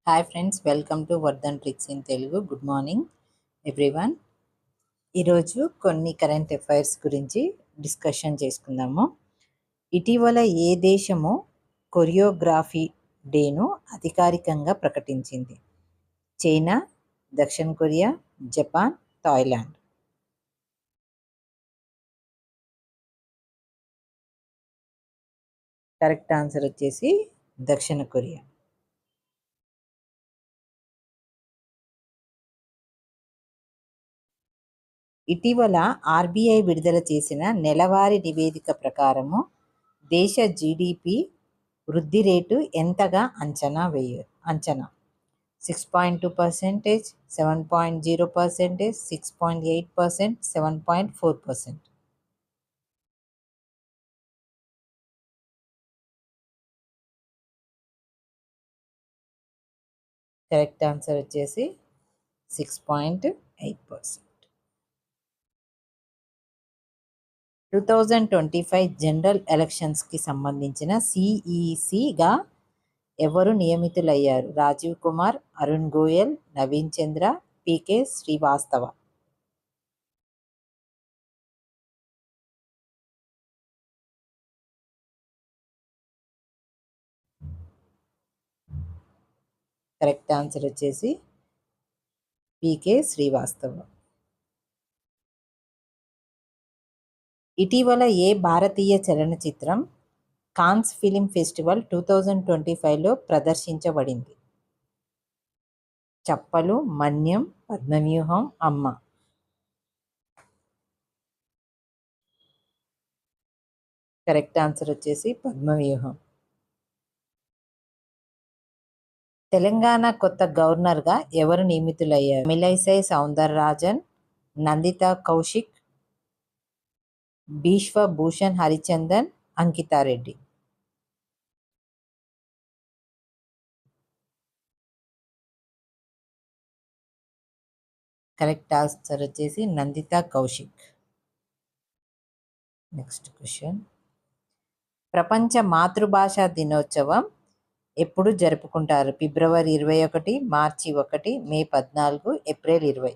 Hi friends, welcome to Vardhan tricks in Telugu. Good morning everyone. ఈరోజు కొన్ని current affairs గురించి discussion చేసుకుందాము. ఇటీవల ఏ దేశము కొరియోగ్రఫీ డేను అధికారికంగా ప్రకటించింది? చైనా, దక్షిణ Korea, Japan, Thailand. Correct answer వచ్చేసి దక్షిణ కొరియా. ఇటీవల ఆర్బీఐ విడుదల చేసిన నెలవారీ నివేదిక ప్రకారము దేశ జీడిపి వృద్ధి రేటు ఎంతగా అంచనా 6.2%, 7.0%, 6.8%, 7.4%. కరెక్ట్ ఆన్సర్ వచ్చేసి 6.8%. 2025 జనరల్ ఎలక్షన్స్కి సంబంధించిన సిఈసిగా ఎవరు నియమితులయ్యారు? రాజీవ్ కుమార్, అరుణ్ గోయల్, నవీన్ చంద్ర, పికే శ్రీవాస్తవ. కరెక్ట్ ఆన్సర్ వచ్చేసి పికే శ్రీవాస్తవ. ఇటీవల ఏ భారతీయ చలనచిత్రం కాన్స్ ఫిలిం ఫెస్టివల్ 2025లో ప్రదర్శించబడింది? చప్పలు, మన్యం, పద్మవ్యూహం, అమ్మ. కరెక్ట్ ఆన్సర్ వచ్చేసి పద్మవ్యూహం. తెలంగాణ కొత్త గవర్నర్గా ఎవరు నియమితులయ్యారు? తమిళైసై సౌందరరాజన్, నందితా కౌశిక్, బిశ్వభూషణ్ హరిచందన్, అంకితారెడ్డి. కరెక్ట్ ఆన్సర్ వచ్చేసి నందితా కౌశిక్. Next question. ప్రపంచ మాతృభాషా దినోత్సవం ఎప్పుడు జరుపుకుంటారు? ఫిబ్రవరి 21, మార్చి 1, మే 14, ఏప్రిల్ 20.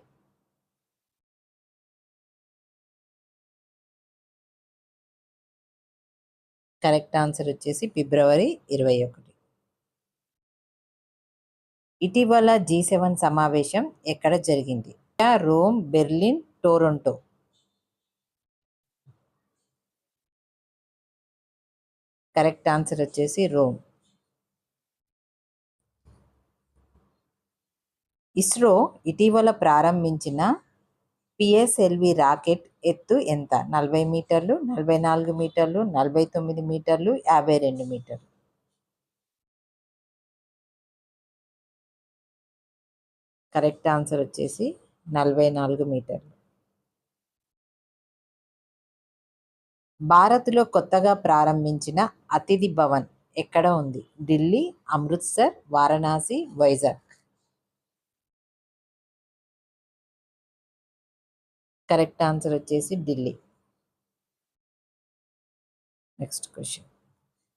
కరెక్ట్ ఆన్సర్ వచ్చేసి ఫిబ్రవరి 21. ఇటీవల G7 సమావేశం ఎక్కడ జరిగింది? Rome, Berlin, Toronto. Correct answer వచ్చేసి రోమ్. ఇస్రో ఇటీవల ప్రారంభించిన పిఎస్ఎల్వి రాకెట్ ఎత్తు ఎంత? 40 మీటర్లు, 44 మీటర్లు, 49 మీటర్లు, 52 మీటర్లు. కరెక్ట్ ఆన్సర్ వచ్చేసి 44 మీటర్లు. భారత్లో కొత్తగా ప్రారంభించిన అతిథి భవన్ ఎక్కడ ఉంది? ఢిల్లీ, అమృత్సర్, వారణాసి, వైజాగ్. కరెక్ట్ ఆన్సర్ వచ్చేసి ఢిల్లీ. Next question.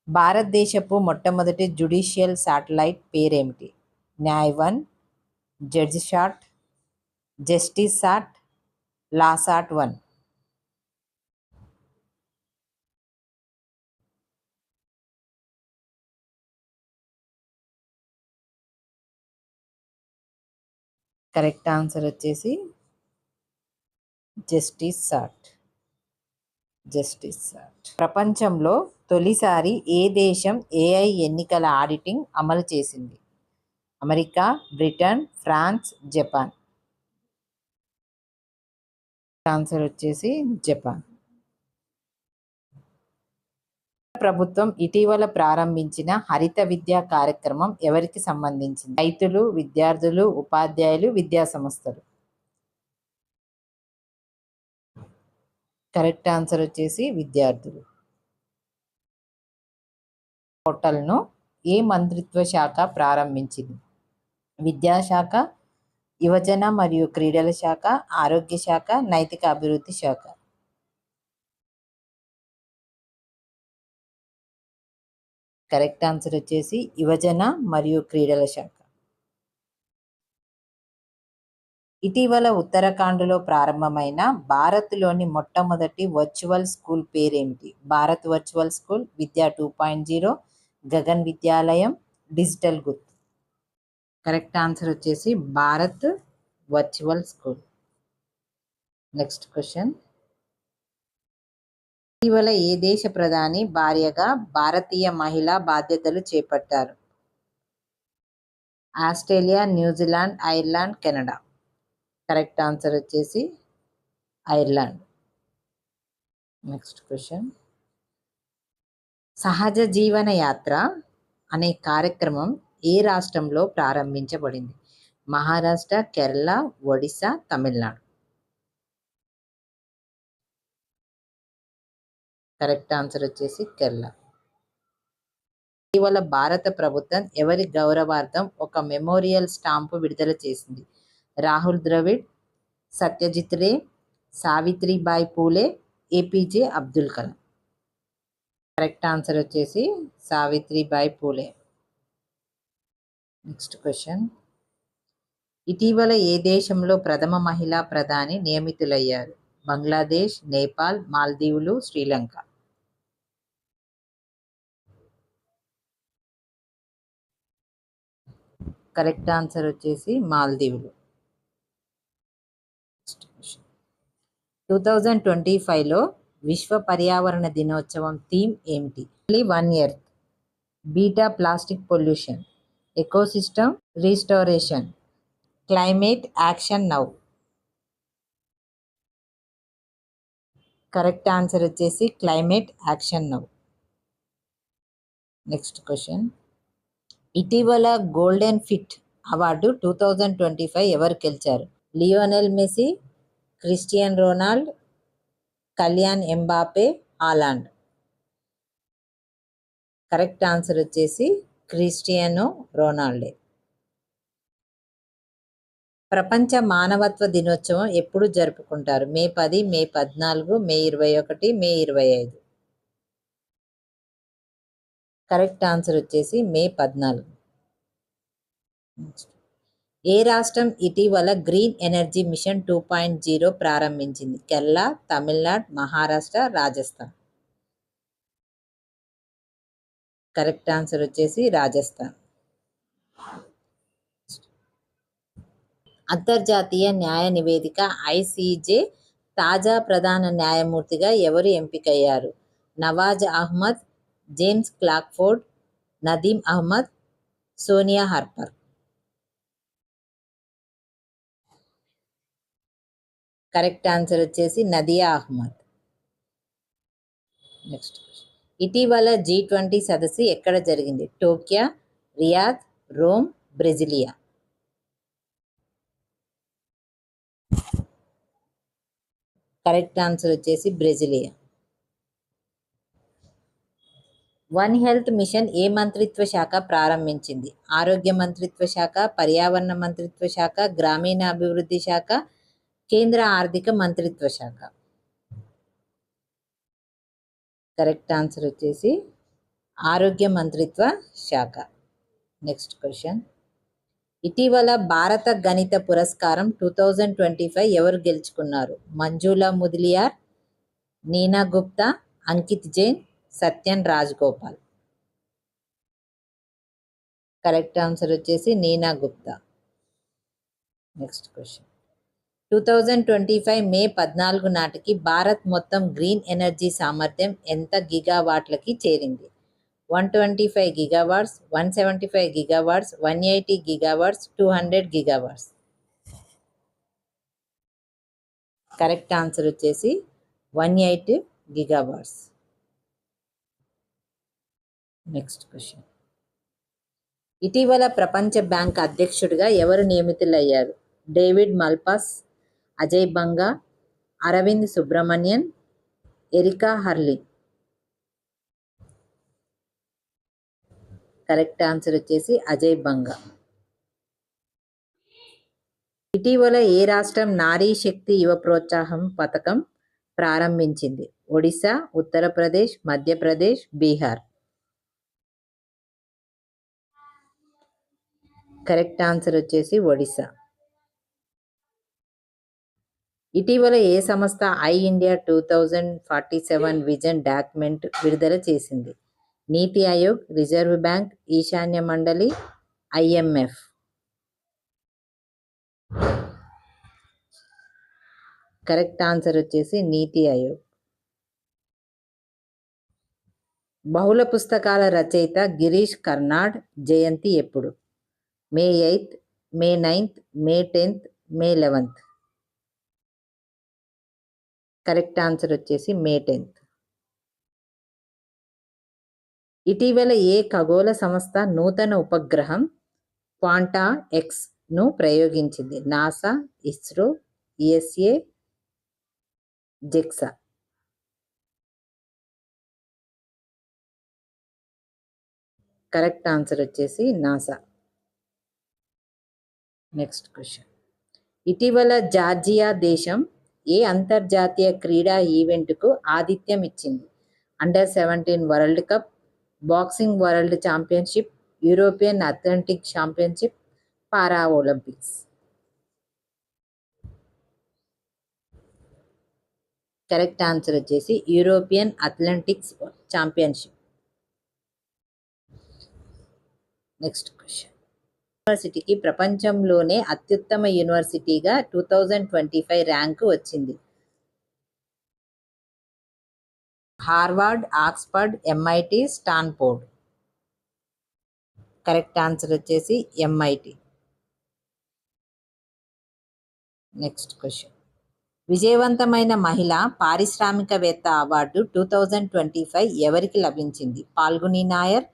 భారతదేశపు మొట్టమొదటి జ్యుడిషియల్ శాటిలైట్ పేరేమిటి? న్యాయ్-1, జడ్జిసాట్, జస్టిస్సాట్, లాసాట్-1. కరెక్ట్ ఆన్సర్ వచ్చేసి జస్టిస్సాట్. ప్రపంచంలో తొలిసారి ఏ దేశం ఏఐ ఎన్నికల ఆడిటింగ్ అమలు చేసింది? America, Britain, France, Japan. Answer వచ్చేసి జపాన్. ప్రభుత్వం ఇటీవల ప్రారంభించిన హరిత విద్యా కార్యక్రమం ఎవరికి సంబంధించింది? రైతులు, విద్యార్థులు, ఉపాధ్యాయులు, విద్యా సంస్థలు. కరెక్ట్ ఆన్సర్ వచ్చేసి విద్యార్థులు. పోర్టల్ను ఏ మంత్రిత్వ శాఖ ప్రారంభించింది? విద్యాశాఖ, యువజన మరియు క్రీడల శాఖ, ఆరోగ్య శాఖ, నైతిక అభివృద్ధి శాఖ. కరెక్ట్ ఆన్సర్ వచ్చేసి యువజన మరియు క్రీడల శాఖ. ఇటీవల ఉత్తరాఖండ్లో ప్రారంభమైన భారత్లోని మొట్టమొదటి వర్చువల్ స్కూల్ పేరేమిటి? భారత్ వర్చువల్ స్కూల్, విద్యా 2.0, గగన్ విద్యాలయం, డిజిటల్ గుర్తు. కరెక్ట్ ఆన్సర్ వచ్చేసి Bharat virtual school. Next question. ఇటీవల ఏ దేశ ప్రధాని భార్యగా భారతీయ మహిళ బాధ్యతలు చేపట్టారు? Australia, New Zealand, Ireland, Canada. Correct answer వచ్చేసి ఐర్లాండ్. Next question. సహజ జీవన యాత్ర అనే కార్యక్రమం ఏ రాష్ట్రంలో ప్రారంభించబడింది? మహారాష్ట్ర, కేరళ, ఒడిశా, తమిళనాడు. కరెక్ట్ ఆన్సర్ వచ్చేసి కేరళ. ఇటీవల భారత ప్రభుత్వం ఎవరి గౌరవార్థం ఒక మెమోరియల్ స్టాంపు విడుదల చేసింది? Rahul Dravid, Satyajit Ray, Savitribai Phule, APJ Abdul Kalam. Correct answer వచ్చేసి సావిత్రిబాయి పూలే. Next question. ఇటీవల ఏ దేశంలో ప్రథమ మహిళా ప్రధాని నియమితులయ్యారు? బంగ్లాదేశ్, నేపాల్, మాల్దీవులు, శ్రీలంక. కరెక్ట్ ఆన్సర్ వచ్చేసి మాల్దీవులు. 2025లో విశ్వ పర్యావరణ దినోత్సవం థీమ్ ఏమిటి? Only one earth, beat plastic pollution, ecosystem restoration, climate action now. Correct answer వచ్చేసి climate action now. Next question. ఇటీవల గోల్డెన్ ఫిట్ అవార్డు 2025 ఎవరు గెలిచారు? Lionel Messi, Christian Ronald, Kylian Mbappe, Haaland. Correct answer వచ్చేసి Cristiano రొనాల్డే. ప్రపంచ మానవత్వ దినోత్సవం ఎప్పుడు జరుపుకుంటారు? మే 10, మే 14, మే 21, మే 25. కరెక్ట్ ఆన్సర్ వచ్చేసి మే 14. ఏ రాష్ట్రం ఇటీవల గ్రీన్ ఎనర్జీ మిషన్ 2.0 ప్రారంభించింది? కేరళ, తమిళనాడు, మహారాష్ట్ర, రాజస్థాన్. కరెక్ట్ ఆన్సర్ వచ్చేసి రాజస్థాన్. అంతర్జాతీయ న్యాయ నివేదిక ఐసీజే తాజా ప్రధాన న్యాయమూర్తిగా ఎవరు ఎంపికయ్యారు? Nawaz Ahmed, James Clockford, Nadeem Ahmed, Sonia Harper. Correct answer వచ్చేసి నదియా అహ్మద్. నెక్స్ట్. ఇటీవల G20 సదస్సు ఎక్కడ జరిగింది? Tokyo, Riyadh, Rome, Brasilia. Correct answer వచ్చేసి బ్రెజిలియా. వన్ హెల్త్ మిషన్ ఏ మంత్రిత్వ శాఖ ప్రారంభించింది? ఆరోగ్య మంత్రిత్వ శాఖ, పర్యావరణ మంత్రిత్వ శాఖ, గ్రామీణాభివృద్ధి శాఖ, కేంద్ర ఆర్థిక మంత్రిత్వ శాఖ. కరెక్ట్ ఆన్సర్ వచ్చేసి ఆరోగ్య మంత్రిత్వ శాఖ. Next question. ఇటీవల భారత గణిత పురస్కారం 2025 ఎవరు గెలుచుకున్నారు? మంజులా ముదిలియార్, నీనా గుప్తా, అంకిత్ జైన్, సత్యన్ రాజ్గోపాల్. కరెక్ట్ ఆన్సర్ వచ్చేసి Neena Gupta. Next question. 2025 May 14 నాటికి భారత్ మొత్తం గ్రీన్ ఎనర్జీ సామర్థ్యం ఎంత గిగావాట్లకి చేరింది? 125 gigawatts, 175 gigawatts, 180 gigawatts, 200 gigawatts. Correct answer వచ్చేసి 180 గిగావాట్స్. Next question. ఇటీవల ప్రపంచ బ్యాంక్ అధ్యక్షుడిగా ఎవరు నియమితులయ్యారు? David Malpass, Ajay Banga, Arvind Subramanian, Erika Hurley. Correct answer వచ్చేసి అజయ్ బంగా. ఇటీవల ఏ రాష్ట్రం నారీ శక్తి యువ ప్రోత్సాహం పథకం ప్రారంభించింది? ఒడిశా, ఉత్తరప్రదేశ్, మధ్యప్రదేశ్, బీహార్. కరెక్ట్ ఆన్సర్ వచ్చేసి ఒడిశా. ఇటీవల ఏ సంస్థ ఐ ఇండియా 2047 విజన్ డాక్యుమెంట్ విడుదల చేసింది? నీతి ఆయోగ్, రిజర్వ్ బ్యాంక్, ఈశాన్య మండలి, IMF. కరెక్ట్ ఆన్సర్ వచ్చేసి నీతి ఆయోగ్. బహుళ పుస్తకాల రచయిత గిరీష్ కర్నాడ్ జయంతి ఎప్పుడు? May 8th, May 9th, May 10th, May 11th. Correct answer వచ్చేసి May 10th. ఇటీవల ఏ ఖగోళ సంస్థ నూతన ఉపగ్రహం క్వాంటా X-ను ప్రయోగించింది? NASA, ISRO, ESA, JAXA. Correct answer వచ్చేసి నాసా. Next question. ఇటీవల జార్జియా దేశం ఏ అంతర్జాతీయ క్రీడా ఈవెంట్కు ఆతిథ్యం ఇచ్చింది? Under-17 world cup, boxing world championship, European athletic championship, para Olympics. Correct answer వచ్చేసి European athletics championship. Next question. యూనివర్సిటీకి ప్రపంచంలోనే అత్యుత్తమ యూనివర్సిటీగా 2025 ర్యాంకు వచ్చింది? Harvard, Oxford, MIT, Stanford. Correct answer వచ్చేసి MIT. Next question. విజయవంతమైన మహిళా పారిశ్రామికవేత్త అవార్డు 2025 ఎవరికి లభించింది? పాల్గుని నాయర్,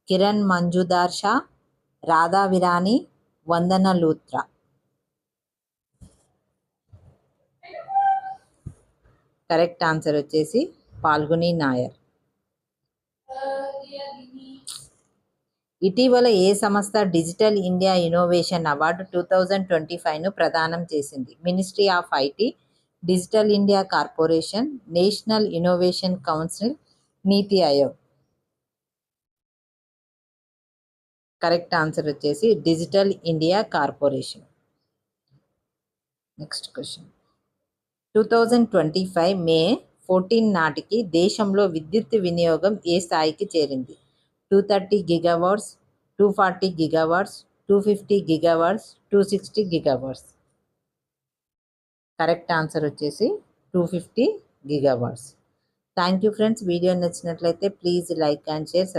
కిరణ్ మంజుదార్ షా, రాధా విరాని, వందన లూత్రా. కరెక్ట్ ఆన్సర్ వచ్చేసి పాల్గుని నాయర్. ఇటీవల ఏ సంస్థ డిజిటల్ ఇండియా ఇన్నోవేషన్ అవార్డు 2025ను ప్రదానం చేసింది? Ministry of IT, digital India corporation, national innovation council, NITI Aayog. Correct answer వచ్చేసి digital India corporation. Next question. 2025 May 14 నాటికి దేశంలో విద్యుత్ వినియోగం ఏ స్థాయికి చేరింది? 230 GW, 240 GW, 250 GW, 260 GW. Correct answer వచ్చేసి 250 GW. Thank you friends. Video నచ్చినట్లయితే ప్లీజ్ లైక్ అండ్ షేర్.